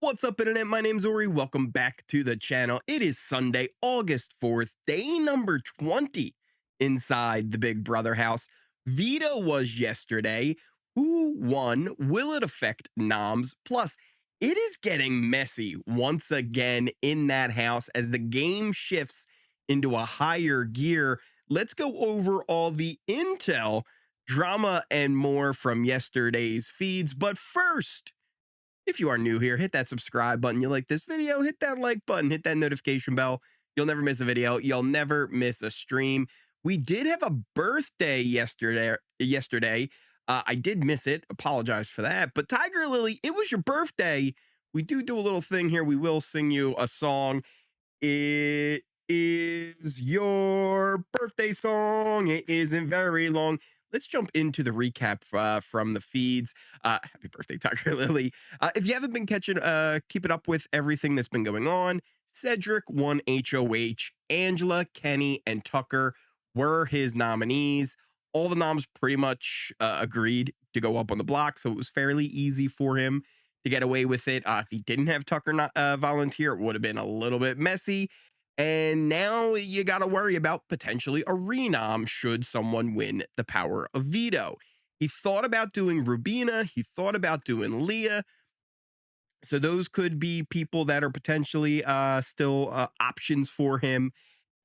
What's up, internet? My name's Ori. Welcome back to the channel. It is Sunday, August 4th, day number 20 inside the Big Brother house. Veto was yesterday. Who won? Will it affect noms? Plus, it is getting messy once again in that house as the game shifts into a higher gear. Let's go over all the intel, drama, and more from yesterday's feeds. But first, if you are new here, hit that subscribe button. You like this video, hit that like button, hit that notification bell. You'll never miss a video. You'll never miss a stream. We did have a birthday yesterday. I did miss it. Apologize for that. But Tiger Lily, it was your birthday. We do a little thing here. We will sing you a song. It is your birthday song. It isn't very long. Let's jump into the recap from the feeds. Happy birthday, Tiger Lily. If you haven't been keeping up with everything that's been going on, Cedric won HOH. Angela, Kenny, and Tucker were his nominees. All the noms pretty much agreed to go up on the block, so it was fairly easy for him to get away with it. If he didn't have Tucker not volunteer, it would have been a little bit messy. And now you got to worry about potentially a renom should someone win the power of veto. He thought about doing Rubina. He thought about doing Leah. So those could be people that are potentially still options for him.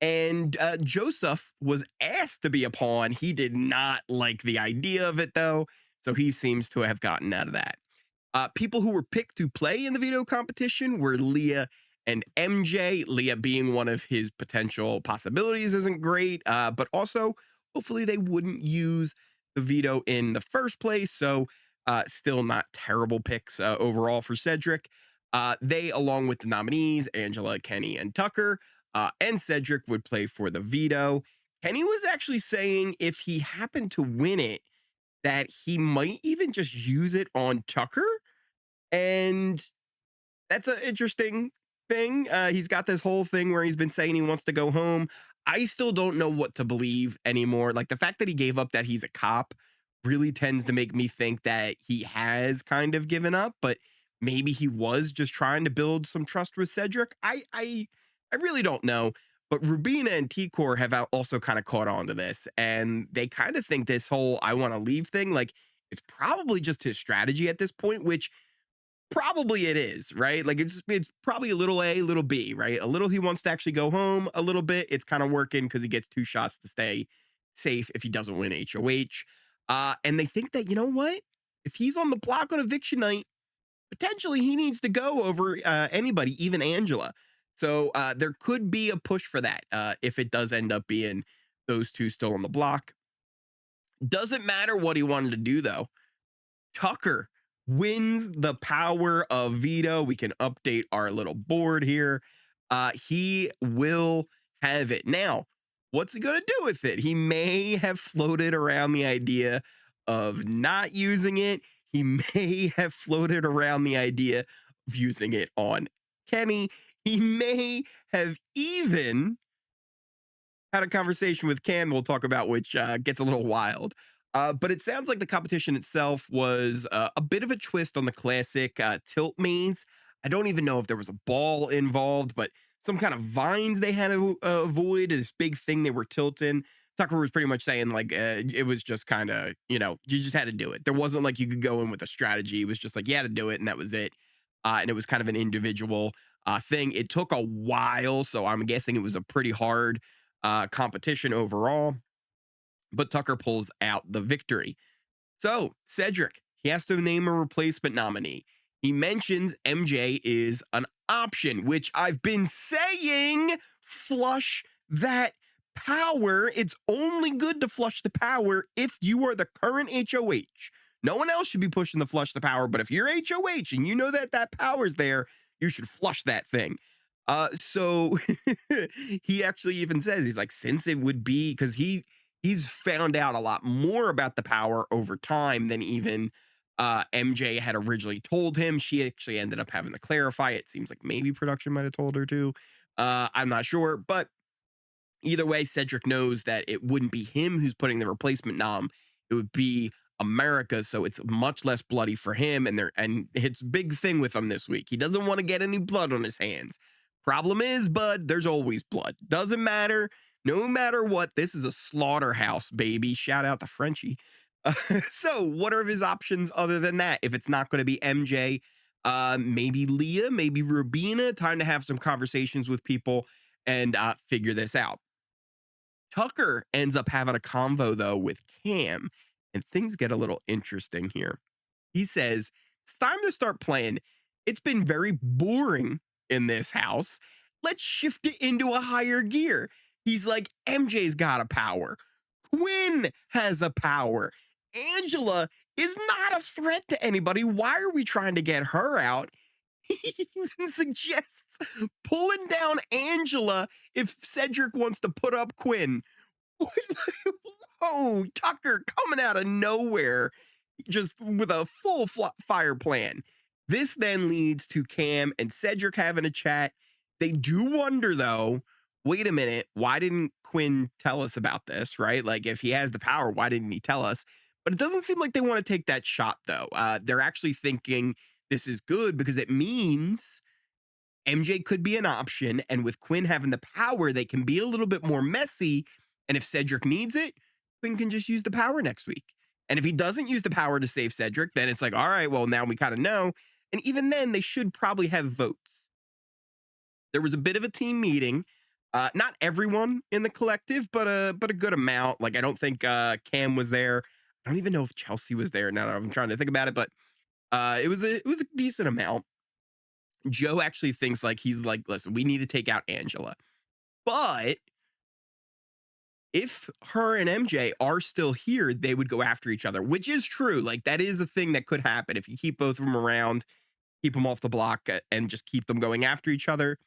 And Joseph was asked to be a pawn. He did not like the idea of it, though. So he seems to have gotten out of that. People who were picked to play in the veto competition were Leah and MJ. Leah being one of his potential possibilities isn't great, but also hopefully they wouldn't use the veto in the first place. So still not terrible picks overall for Cedric. They, along with the nominees, Angela, Kenny, and Tucker, and Cedric would play for the veto. Kenny was actually saying if he happened to win it, that he might even just use it on Tucker. And that's an interesting thing. He's got this whole thing where he's been saying he wants to go home. I still don't know what to believe anymore. Like the fact that he gave up that he's a cop really tends to make me think that he has kind of given up, but maybe he was just trying to build some trust with Cedric. I really don't know. But Rubina and T-Core have also kind of caught on to this, and they kind of think this whole I want to leave thing, like it's probably just his strategy at this point, which probably it is, right? Like it's probably a little A, little B, right? A little he wants to actually go home, a little bit it's kind of working because he gets 2 shots to stay safe if he doesn't win HOH. And they think that, you know what? If he's on the block on eviction night, potentially he needs to go over anybody, even Angela. So there could be a push for that if it does end up being those two still on the block. Doesn't matter what he wanted to do, though. Tucker wins the power of veto. We can update our little board here. He will have it. Now, what's he going to do with it? He may have floated around the idea of not using it. He may have floated around the idea of using it on Kenny. He may have even had a conversation with Cam we'll talk about, which gets a little wild. But it sounds like the competition itself was a bit of a twist on the classic tilt maze. I don't even know if there was a ball involved, but some kind of vines they had to avoid, this big thing they were tilting. Tucker was pretty much saying like it was just kind of, you just had to do it. There wasn't like you could go in with a strategy. It was just like you had to do it, and that was it. And it was kind of an individual thing. It took a while, so I'm guessing it was a pretty hard competition overall. But Tucker pulls out the victory. So Cedric, he has to name a replacement nominee. He mentions MJ is an option, which I've been saying, flush that power. It's only good to flush the power if you are the current HOH. No one else should be pushing the flush the power, but if you're HOH and you know that that power's there, you should flush that thing. So he actually even says, he's like, since it would be, because he's found out a lot more about the power over time than even MJ had originally told him. She actually ended up having to clarify. It seems like maybe production might have told her to. I'm not sure, but either way, Cedric knows that it wouldn't be him who's putting the replacement nom. It would be America, so it's much less bloody for him. And it's big thing with him this week. He doesn't want to get any blood on his hands. Problem is, bud, there's always blood. Doesn't matter. No matter what, this is a slaughterhouse, baby. Shout out to Frenchie. Uh, so, what are his options other than that? If it's not going to be MJ, maybe Leah, maybe Rubina. Time to have some conversations with people and figure this out. Tucker ends up having a convo though with Cam, and things get a little interesting here. He says, "It's time to start playing. It's been very boring in this house. Let's shift it into a higher gear." He's like, "MJ's got a power. Quinn has a power. Angela is not a threat to anybody. Why are we trying to get her out?" He even suggests pulling down Angela if Cedric wants to put up Quinn. Whoa, Tucker coming out of nowhere, just with a full fire plan. This then leads to Cam and Cedric having a chat. They do wonder, though, wait a minute, why didn't Quinn tell us about this, right? Like, if he has the power, why didn't he tell us? But it doesn't seem like they want to take that shot, though. They're actually thinking this is good because it means MJ could be an option. And with Quinn having the power, they can be a little bit more messy. And if Cedric needs it, Quinn can just use the power next week. And if he doesn't use the power to save Cedric, then it's like, all right, well, now we kind of know. And even then, they should probably have votes. There was a bit of a team meeting. Not everyone in the collective, but a good amount. Like, I don't think Cam was there. I don't even know if Chelsea was there. Now that I'm trying to think about it, but it was a decent amount. Joe actually thinks like he's like, listen, we need to take out Angela, but if her and MJ are still here, they would go after each other, which is true. Like, that is a thing that could happen if you keep both of them around, keep them off the block, and just keep them going after each other.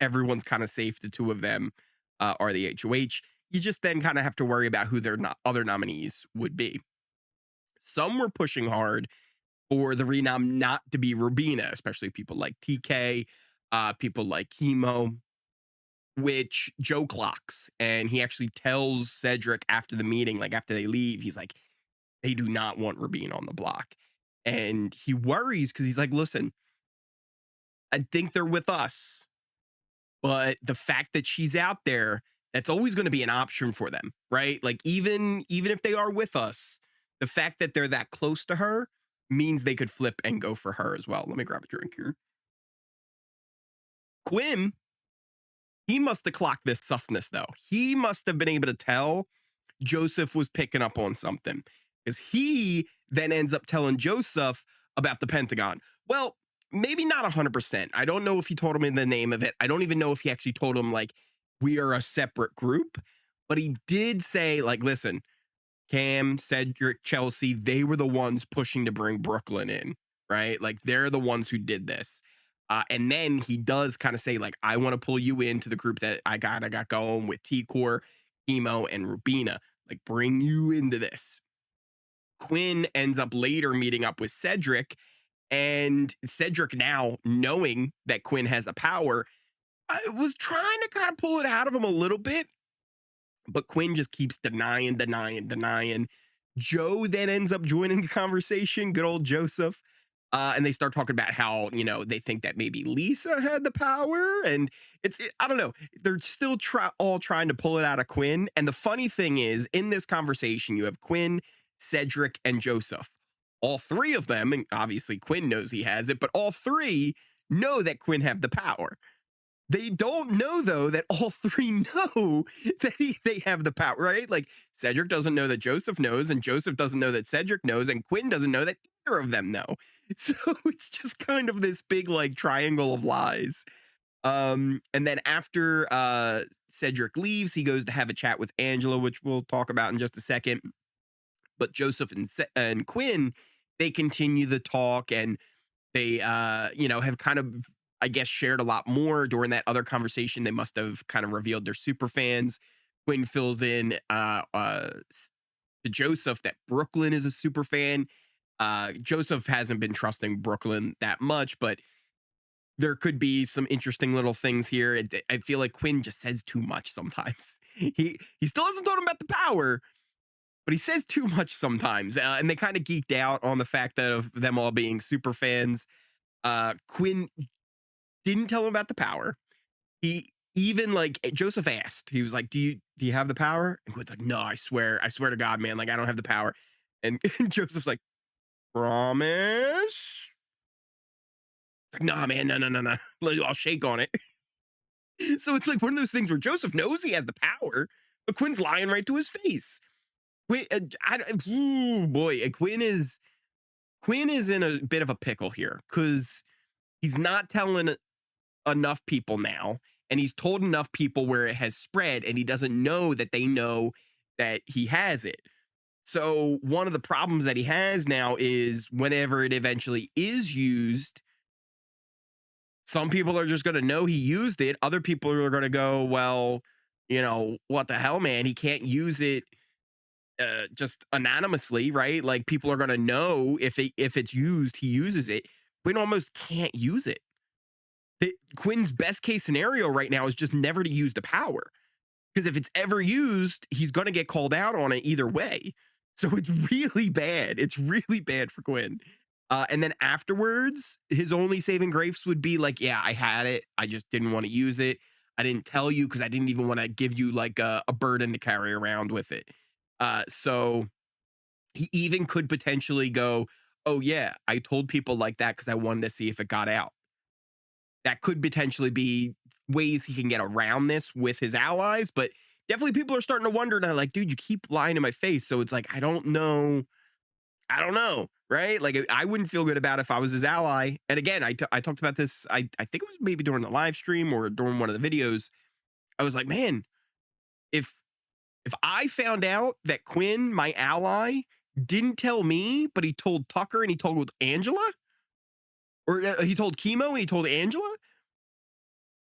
Everyone's kind of safe. The two of them are the HOH. You just then kind of have to worry about who their other nominees would be. Some were pushing hard for the renom not to be Rubina, especially people like TK, people like Chemo, which Joe clocks. And he actually tells Cedric after the meeting, like after they leave, he's like, they do not want Rubina on the block. And he worries because he's like, listen, I think they're with us, but the fact that she's out there, that's always going to be an option for them, right? Like, even if they are with us, the fact that they're that close to her means they could flip and go for her as well. Let me grab a drink here. Quinn, he must have clocked this susness, though. He must have been able to tell Joseph was picking up on something, because he then ends up telling Joseph about the Pentagon. Well, maybe not 100%. I don't know if he told him in the name of it. I don't even know if he actually told him, like, we are a separate group. But he did say, like, listen, Cam, Cedric, Chelsea, they were the ones pushing to bring Brooklyn in, right? Like, they're the ones who did this. And then he does kind of say, like, I want to pull you into the group that I got going with T-Core, Chemo, and Rubina. Like, bring you into this. Quinn ends up later meeting up with Cedric, and Cedric, now knowing that Quinn has a power, I was trying to kind of pull it out of him a little bit, but Quinn just keeps denying. Joe then ends up joining the conversation, good old Joseph. And they start talking about how, they think that maybe Lisa had the power. And I don't know. They're still all trying to pull it out of Quinn. And the funny thing is, in this conversation, you have Quinn, Cedric, and Joseph. All three of them, and obviously Quinn knows he has it, but all three know that Quinn have the power. They don't know, though, that all three know that they have the power, right? Like, Cedric doesn't know that Joseph knows, and Joseph doesn't know that Cedric knows, and Quinn doesn't know that either of them know. So it's just kind of this big, like, triangle of lies. And then after Cedric leaves, he goes to have a chat with Angela, which we'll talk about in just a second. But Joseph and Quinn, they continue the talk, and they, have kind of, I guess, shared a lot more during that other conversation. They must have kind of revealed their super fans. Quinn fills in to Joseph that Brooklyn is a super fan. Joseph hasn't been trusting Brooklyn that much, but there could be some interesting little things here. I feel like Quinn just says too much sometimes. He still hasn't told him about the power, but he says too much sometimes. And they kind of geeked out on the fact that of them all being super fans. Quinn didn't tell him about the power. He even like Joseph asked, he was like, do you have the power? And Quinn's like, no, I swear to God, man, like I don't have the power. And, and Joseph's like, promise? It's like, nah, man, no. Like, I'll shake on it. So it's like one of those things where Joseph knows he has the power, but Quinn's lying right to his face. Quinn, ooh, boy, Quinn is in a bit of a pickle here because he's not telling enough people now, and he's told enough people where it has spread, and he doesn't know that they know that he has it. So one of the problems that he has now is whenever it eventually is used, some people are just going to know he used it. Other people are going to go, well, what the hell, man? He can't use it just anonymously, right? Like people are going to know if it's used, he uses it. Quinn almost can't use it. Quinn's best case scenario right now is just never to use the power. Because if it's ever used, he's going to get called out on it either way. So it's really bad. It's really bad for Quinn. And then afterwards, his only saving grace would be like, yeah, I had it. I just didn't want to use it. I didn't tell you because I didn't even want to give you like a burden to carry around with it. So he even could potentially go, oh, yeah, I told people like that because I wanted to see if it got out. That could potentially be ways he can get around this with his allies, but definitely people are starting to wonder now, like, dude, you keep lying in my face. So it's like, I don't know. I don't know, right? Like, I wouldn't feel good about it if I was his ally. And again, I talked about this, I think it was maybe during the live stream or during one of the videos. I was like, man, if if I found out that Quinn, my ally, didn't tell me, but he told Tucker and he told Angela, or he told Chemo and he told Angela,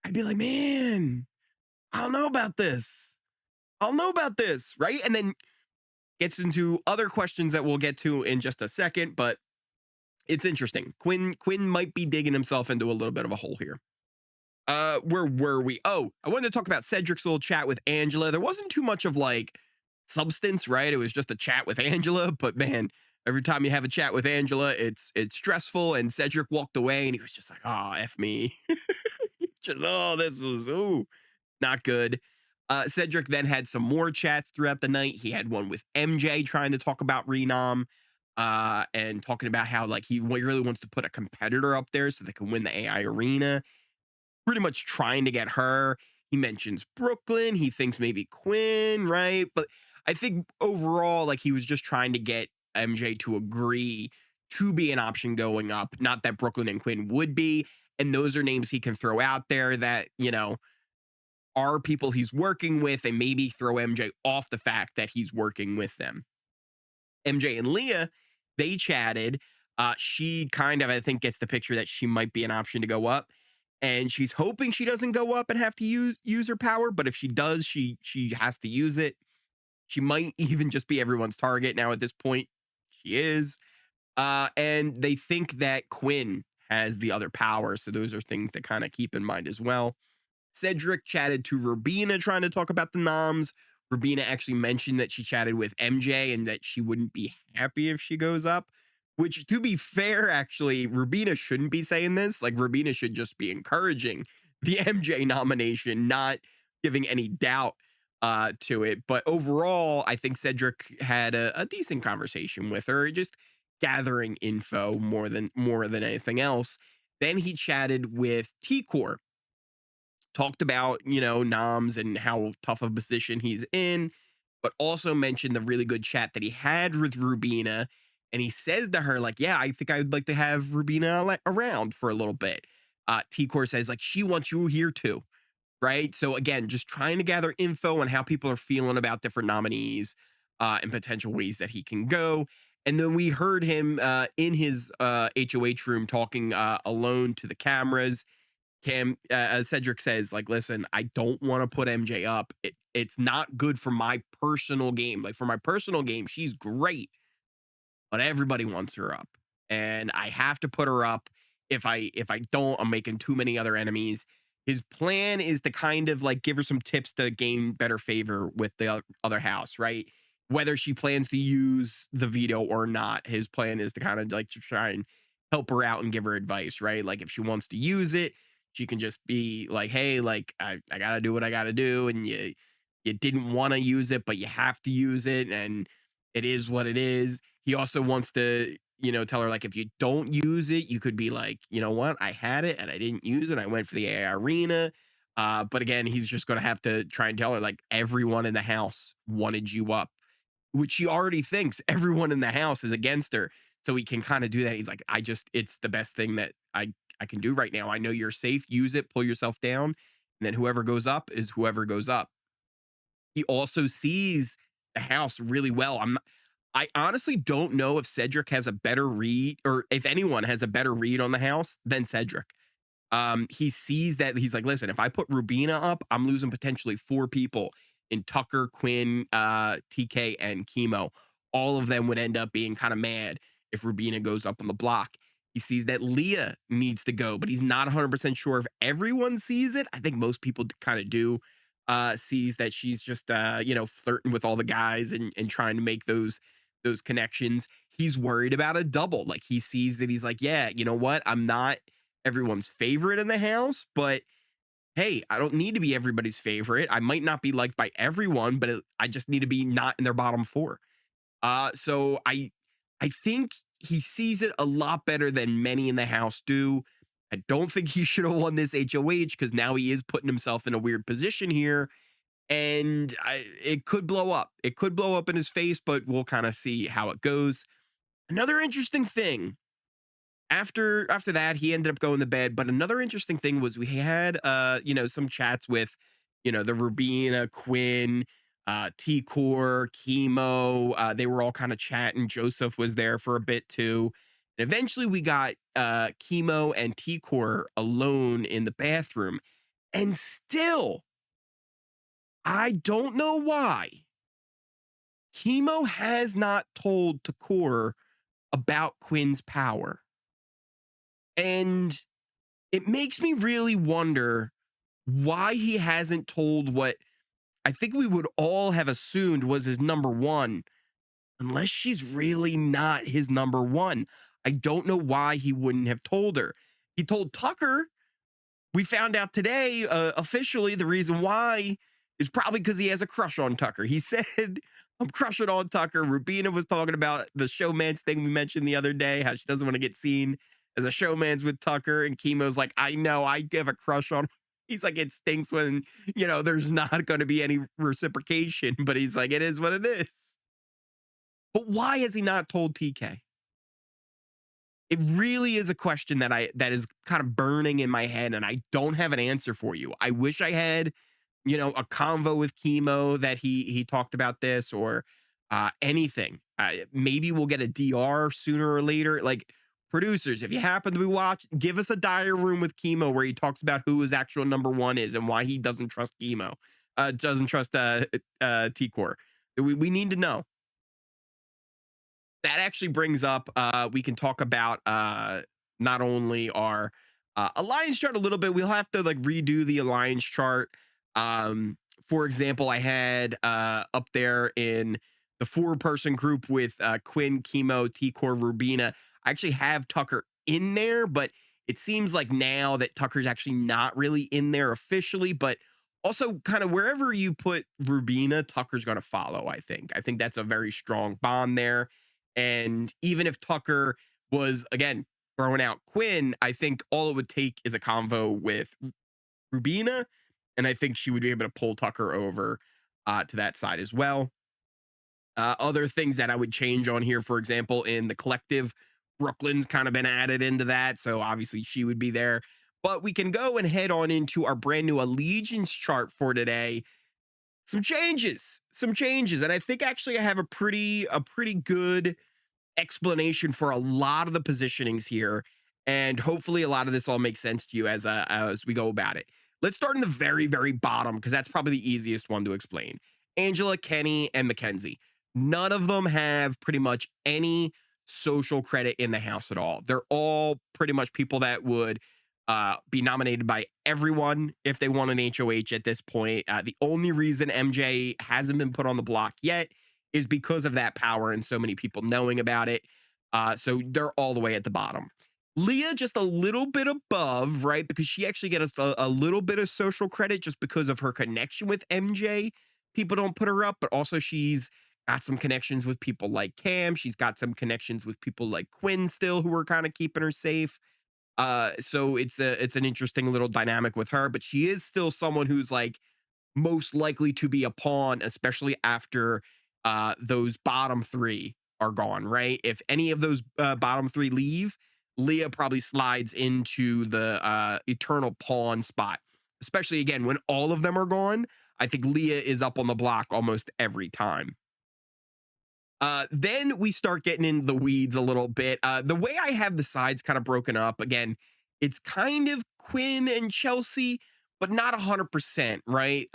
I'd be like, man, I don't know about this. I'll know about this, right? And then gets into other questions that we'll get to in just a second, but it's interesting. Quinn might be digging himself into a little bit of a hole here. Where were we? Oh, I wanted to talk about Cedric's little chat with Angela. There wasn't too much of like substance, right? It was just a chat with Angela, but man, every time you have a chat with Angela, it's stressful. And Cedric walked away and he was just like, oh, F me. Just, oh, this was not good. Cedric then had some more chats throughout the night. He had one with MJ trying to talk about Renom, and talking about how like he really wants to put a competitor up there so they can win the AI arena. Pretty much trying to get her. He mentions Brooklyn. He thinks maybe Quinn, right? But I think overall, like he was just trying to get MJ to agree to be an option going up. Not that Brooklyn and Quinn would be. And those are names he can throw out there that, are people he's working with and maybe throw MJ off the fact that he's working with them. MJ and Leah, they chatted. She kind of, I think, gets the picture that she might be an option to go up. And she's hoping she doesn't go up and have to use her power. But if she does, she has to use it. She might even just be everyone's target now at this point. She is. And they think that Quinn has the other power. So those are things to kind of keep in mind as well. Cedric chatted to Rubina trying to talk about the noms. Rubina actually mentioned that she chatted with MJ and that she wouldn't be happy if she goes up, which to be fair, actually, Rubina shouldn't be saying this. Like Rubina should just be encouraging the MJ nomination, not giving any doubt to it. But overall, I think Cedric had a decent conversation with her, just gathering info more than anything else. Then he chatted with T-Core, talked about, noms and how tough of a position he's in, but also mentioned the really good chat that he had with Rubina. And he says to her, like, yeah, I think I'd like to have Rubina around for a little bit. T-Core says, like, she wants you here too, right? So again, just trying to gather info on how people are feeling about different nominees and potential ways that he can go. And then we heard him in his HOH room talking alone to the cameras. As Cedric says, like, listen, I don't want to put MJ up. It's not good for my personal game. Like for my personal game, she's great, but everybody wants her up, and I have to put her up. If I don't, I'm making too many other enemies. His plan is to kind of like give her some tips to gain better favor with the other house, right? whether she plans to use the veto or not. His plan is to kind of like to try and help her out and give her advice, right? Like if she wants to use it, she can just be like, hey, like I gotta do what I gotta do. And you didn't want to use it, but you have to use it, and it is what it is. He also wants to, tell her like if you don't use it, you could be like, you know what, I had it and I didn't use it. I went for the AI arena. But again, he's just gonna have to try and tell her like everyone in the house wanted you up, which she already thinks everyone in the house is against her. So he can kind of do that. He's like, it's the best thing that I can do right now. I know you're safe. Use it, pull yourself down. And then whoever goes up is whoever goes up. He also sees the house really well. I honestly don't know if Cedric has a better read, or if anyone has a better read on the house than Cedric. He sees that, he's like, listen, if I put Rubina up, I'm losing potentially four people in Tucker, Quinn, TK, and Chemo. All of them would end up being kind of mad if Rubina goes up on the block. He sees that Leah needs to go, but he's not 100% sure if everyone sees it. I think most people kind of do. Sees that she's just flirting with all the guys and trying to make those connections. He's worried about a double. Like he sees that, he's like, yeah, you know what? I'm not everyone's favorite in the house, but hey, I don't need to be everybody's favorite. I might not be liked by everyone, but I just need to be not in their bottom four. So I think he sees it a lot better than many in the house do. I don't think he should have won this HOH because now he is putting himself in a weird position here, and it could blow up. It could blow up in his face, but we'll kind of see how it goes. Another interesting thing, after that, he ended up going to bed. But another interesting thing was we had some chats with the Rubina, Quinn, T Core, Chemo. They were all kind of chatting. Joseph was there for a bit too. And eventually we got Chemo and T Core alone in the bathroom. And still, I don't know why Chemo has not told Takor about Quinn's power. And it makes me really wonder why he hasn't told what I think we would all have assumed was his number one, unless she's really not his number one. I don't know why he wouldn't have told her. He told Tucker. We found out today, officially, the reason why is probably because he has a crush on Tucker. He said, I'm crushing on Tucker. Rubina was talking about the showmance thing we mentioned the other day, how she doesn't want to get seen as a showmance with Tucker. And Chemo's like, I know, I have a crush on him. He's like, it stinks when, there's not going to be any reciprocation. But he's like, it is what it is. But why has he not told TK? It really is a question that is kind of burning in my head, and I don't have an answer for you. I wish I had, a convo with Chemo that he talked about this, or anything. Maybe we'll get a DR sooner or later. Like, producers, if you happen to be watching, give us a diary room with Chemo where he talks about who his actual number one is and why he doesn't trust Chemo, doesn't trust T-Core. We need to know. That actually brings up, we can talk about not only our alliance chart a little bit. We'll have to like redo the alliance chart. For example, I had up there in the 4-person group with Quinn, Chemo, T-Core, Rubina. I actually have Tucker in there, but it seems like now that Tucker's actually not really in there officially, but also kind of wherever you put Rubina, Tucker's going to follow, I think. I think that's a very strong bond there. And even if Tucker was, again, throwing out Quinn, I think all it would take is a convo with Rubina. And I think she would be able to pull Tucker over to that side as well. Other things that I would change on here, for example, in the collective, Brooklyn's kind of been added into that. So obviously she would be there. But we can go and head on into our brand new allegiance chart for today. Some changes. And I think actually I have a pretty good explanation for a lot of the positionings here, and hopefully a lot of this all makes sense to you as we go about it. Let's start in the very, very bottom, because that's probably the easiest one to explain. Angela, Kenny, and Mackenzie. None of them have pretty much any social credit in the house at all. They're all pretty much people that would be nominated by everyone if they won an HOH at this point. The only reason MJ hasn't been put on the block yet is because of that power and so many people knowing about it. So they're all the way at the bottom. Leah just a little bit above, right? Because she actually gets a little bit of social credit just because of her connection with MJ. People don't put her up, but also she's got some connections with people like Cam. She's got some connections with people like Quinn still who are kind of keeping her safe. So it's an interesting little dynamic with her, but she is still someone who's like most likely to be a pawn, especially after those bottom three are gone, right? If any of those bottom three leave, Leah probably slides into the eternal pawn spot, especially again when all of them are gone. I think Leah is up on the block almost every time. Then we start getting in the weeds a little bit. The way I have the sides kind of broken up, again, it's kind of Quinn and Chelsea, but not 100%, right?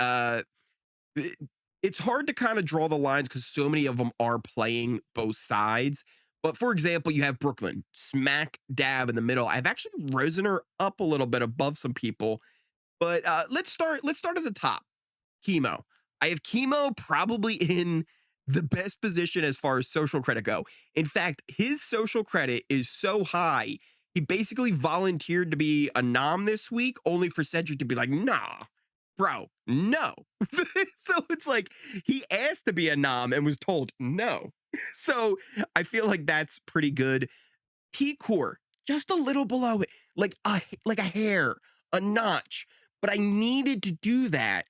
It- it's hard to kind of draw the lines because so many of them are playing both sides. But for example, you have Brooklyn smack dab in the middle. I've actually risen her up a little bit above some people, but let's start. Let's start at the top. Chemo. I have Chemo probably in the best position as far as social credit go. In fact, his social credit is so high. He basically volunteered to be a nom this week, only for Cedric to be like, nah, bro, no. So it's like he asked to be a nom and was told no. So I feel like that's pretty good. T core, just a little below it, like a hair, a notch. But I needed to do that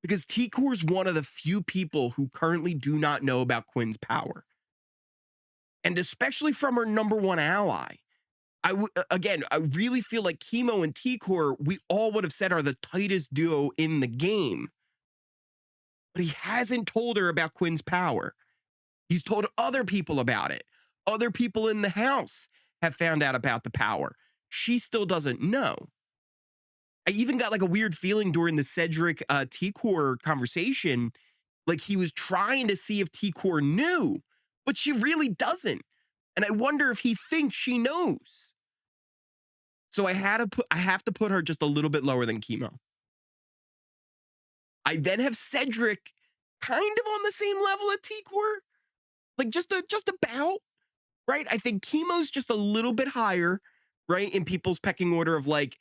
because T-Core is one of the few people who currently do not know about Quinn's power. And especially from her number one ally. Again, I really feel like Chemo and T-Core, we all would have said are the tightest duo in the game. But he hasn't told her about Quinn's power. He's told other people about it. Other people in the house have found out about the power. She still doesn't know. I even got like a weird feeling during the Cedric T-Core conversation, like he was trying to see if T-Core knew, but she really doesn't. And I wonder if he thinks she knows. So I have to put her just a little bit lower than Chemo. I then have Cedric kind of on the same level at T-Core, like just about, right? I think Chemo's just a little bit higher, right, in people's pecking order of like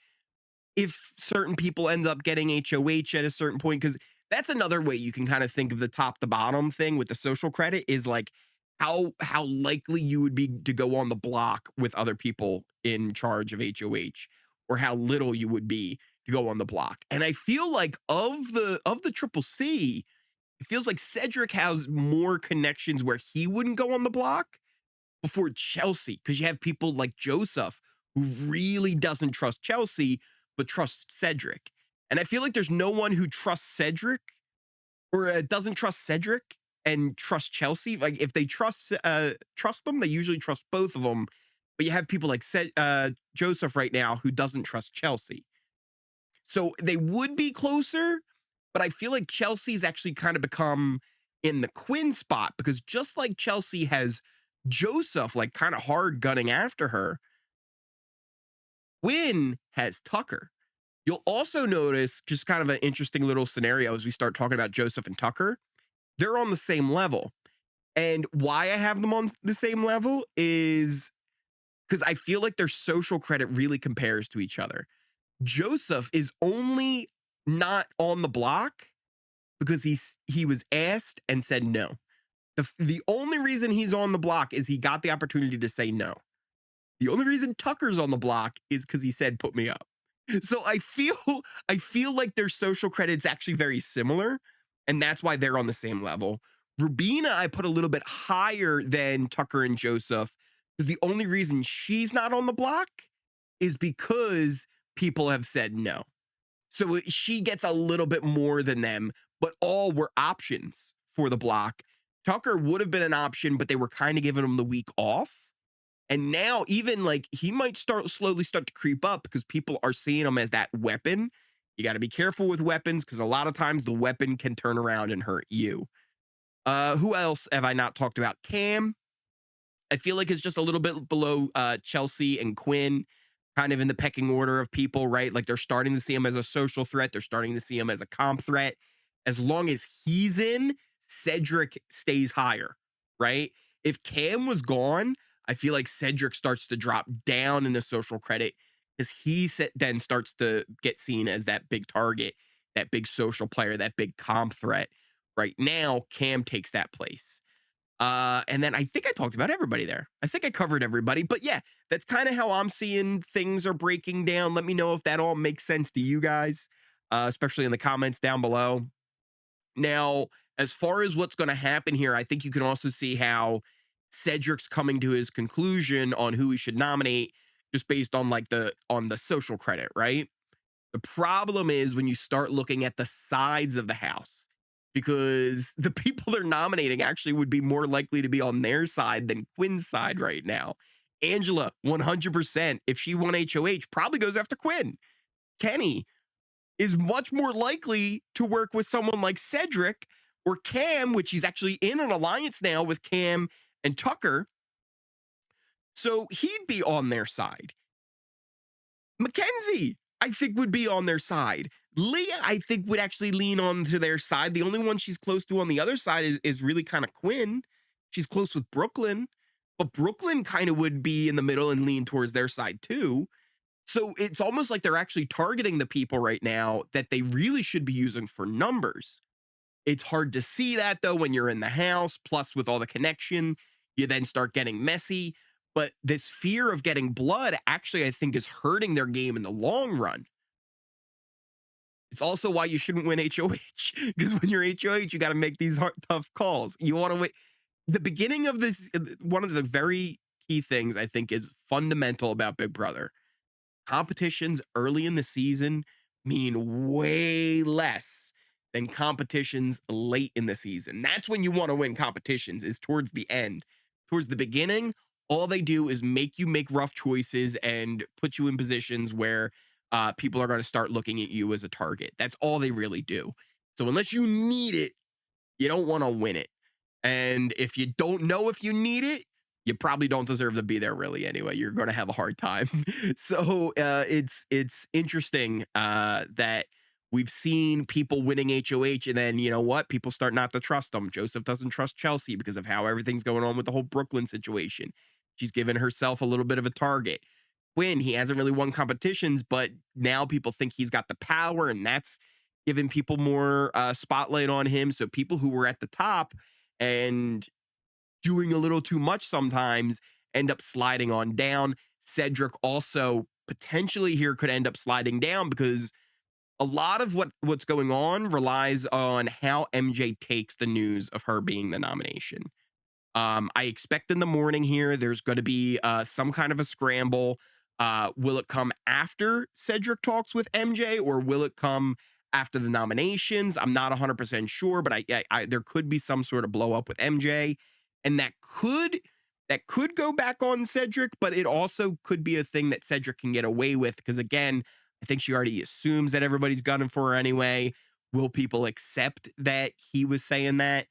if certain people end up getting HOH at a certain point, because that's another way you can kind of think of the top to bottom thing with the social credit is like how likely you would be to go on the block with other people in charge of HOH, or how little you would be to go on the block. And I feel like of the triple C, it feels like Cedric has more connections where he wouldn't go on the block before Chelsea, because you have people like Joseph who really doesn't trust Chelsea but trusts Cedric. And I feel like there's no one who trusts Cedric or doesn't trust Cedric and trust Chelsea. Like if they trust them, they usually trust both of them. But you have people like Joseph right now who doesn't trust Chelsea. So they would be closer, but I feel like Chelsea's actually kind of become in the Quinn spot because just like Chelsea has Joseph like kind of hard gunning after her, Quinn has Tucker. You'll also notice just kind of an interesting little scenario as we start talking about Joseph and Tucker. They're on the same level. And why I have them on the same level is because I feel like their social credit really compares to each other. Joseph is only not on the block because he was asked and said no. The only reason he's on the block is he got the opportunity to say no. The only reason Tucker's on the block is because he said put me up. So I feel like their social credit's actually very similar, and that's why they're on the same level. Rubina, I put a little bit higher than Tucker and Joseph because the only reason she's not on the block is because people have said no. So she gets a little bit more than them, but all were options for the block. Tucker would have been an option, but they were kind of giving him the week off. And now even like he might slowly start to creep up because people are seeing him as that weapon. You got to be careful with weapons because a lot of times the weapon can turn around and hurt you. Who else have I not talked about? Cam, I feel like is just a little bit below Chelsea and Quinn, kind of in the pecking order of people, right? Like they're starting to see him as a social threat. They're starting to see him as a comp threat. As long as he's in, Cedric stays higher, right? If Cam was gone, I feel like Cedric starts to drop down in the social credit because then starts to get seen as that big target, that big social player, that big comp threat. Right now, Cam takes that place. And then I think I talked about everybody there. I think I covered everybody. But yeah, that's kind of how I'm seeing things are breaking down. Let me know if that all makes sense to you guys, especially in the comments down below. Now, as far as what's going to happen here, I think you can also see how Cedric's coming to his conclusion on who he should nominate just based on like the social credit, right? The problem is when you start looking at the sides of the house, because the people they're nominating actually would be more likely to be on their side than Quinn's side right now. Angela, 100%, if she won HOH, probably goes after Quinn. Kenny is much more likely to work with someone like Cedric or Cam, which he's actually in an alliance now with Cam and Tucker. So he'd be on their side. Mackenzie, I think, would be on their side. Leah, I think, would actually lean on to their side. The only one she's close to on the other side is really kind of Quinn. She's close with Brooklyn, but Brooklyn kind of would be in the middle and lean towards their side too. So it's almost like they're actually targeting the people right now that they really should be using for numbers. It's hard to see that though when you're in the house, plus with all the connection, you then start getting messy. But this fear of getting blood actually, I think, is hurting their game in the long run. It's also why you shouldn't win HOH, because when you're HOH, you got to make these tough calls. You want to win. The beginning of this, one of the very key things I think is fundamental about Big Brother. Competitions early in the season mean way less than competitions late in the season. That's when you want to win competitions, is towards the end. Towards the beginning, all they do is make you make rough choices and put you in positions where people are going to start looking at you as a target. That's all they really do. So unless you need it, you don't want to win it. And if you don't know if you need it, you probably don't deserve to be there really anyway. You're going to have a hard time. So it's interesting that we've seen people winning HOH, and then you know what? People start not to trust them. Joseph doesn't trust Chelsea because of how everything's going on with the whole Brooklyn situation. She's given herself a little bit of a target. Quinn, he hasn't really won competitions, but now people think he's got the power, and that's giving people more spotlight on him. So people who were at the top and doing a little too much sometimes end up sliding on down. Cedric also potentially here could end up sliding down because a lot of what's going on relies on how MJ takes the news of her being the nomination. I expect in the morning here, there's going to be some kind of a scramble. Will it come after Cedric talks with MJ, or will it come after the nominations? I'm not 100% sure, but there could be some sort of blow up with MJ, and that could go back on Cedric, but it also could be a thing that Cedric can get away with because again, I think she already assumes that everybody's gunning for her anyway. Will people accept that he was saying that?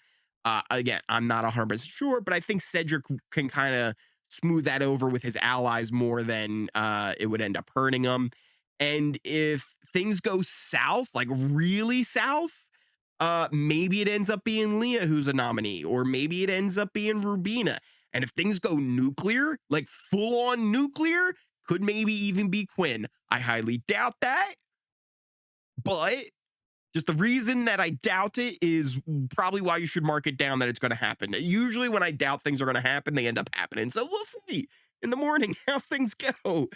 Again, I'm not 100% sure, but I think Cedric can kind of smooth that over with his allies more than it would end up hurting them. And if things go south, like really south, maybe it ends up being Leah who's a nominee, or maybe it ends up being Rubina. And if things go nuclear, like full on nuclear, could maybe even be Quinn. I highly doubt that, but just the reason that I doubt it is probably why you should mark it down that it's going to happen. Usually, when I doubt things are going to happen, they end up happening. So we'll see in the morning how things go.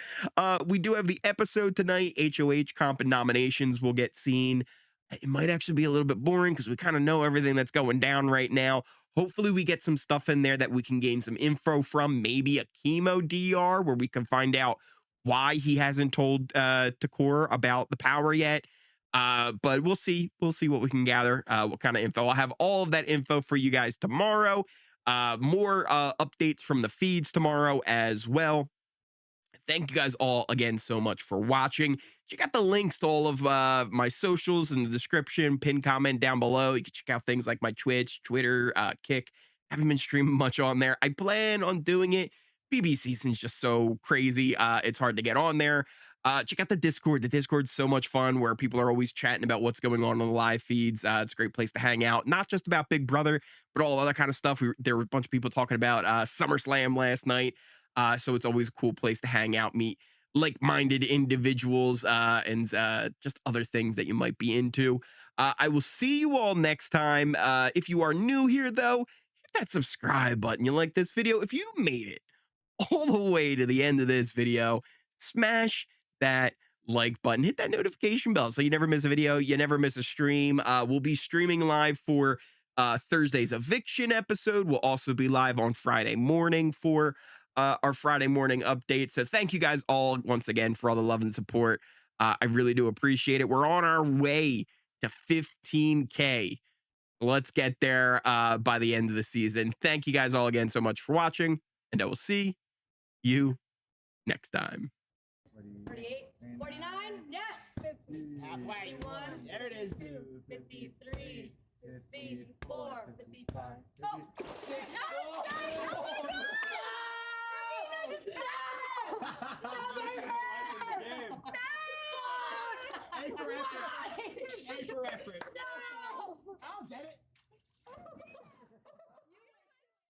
We do have the episode tonight. HOH comp and nominations will get seen. It might actually be a little bit boring because we kind of know everything that's going down right now. Hopefully, we get some stuff in there that we can gain some info from. Maybe a chemo DR where we can find out why he hasn't told Takor about the power yet. But we'll see. We'll see what we can gather, what kind of info. I'll have all of that info for you guys tomorrow. More updates from the feeds tomorrow as well. Thank you guys all again so much for watching. Check out the links to all of my socials in the description, pinned comment down below. You can check out things like my Twitch, Twitter, Kick. Haven't been streaming much on there. I plan on doing it. BB season's just so crazy. It's hard to get on there. check out the Discord. The Discord's so much fun where people are always chatting about what's going on the live feeds. It's a great place to hang out, not just about Big Brother, but all other kind of stuff. There were a bunch of people talking about SummerSlam last night. So it's always a cool place to hang out, meet like-minded individuals, and just other things that you might be into. I will see you all next time. If you are new here, though, hit that subscribe button. You like this video? If you made it all the way to the end of this video, smash that like button, hit that notification bell so you never miss a video, you never miss a stream. We'll be streaming live for Thursday's eviction episode. We'll also be live on Friday morning for our Friday morning update. So thank you guys all once again for all the love and support. I really do appreciate it. We're on our way to 15K. Let's get there by the end of the season. Thank you guys all again so much for watching, and I will see you next time. 38, 49, yes! 50, Halfway. 51, There it is. 53, 54, 55. Oh! A for effort. A for effort.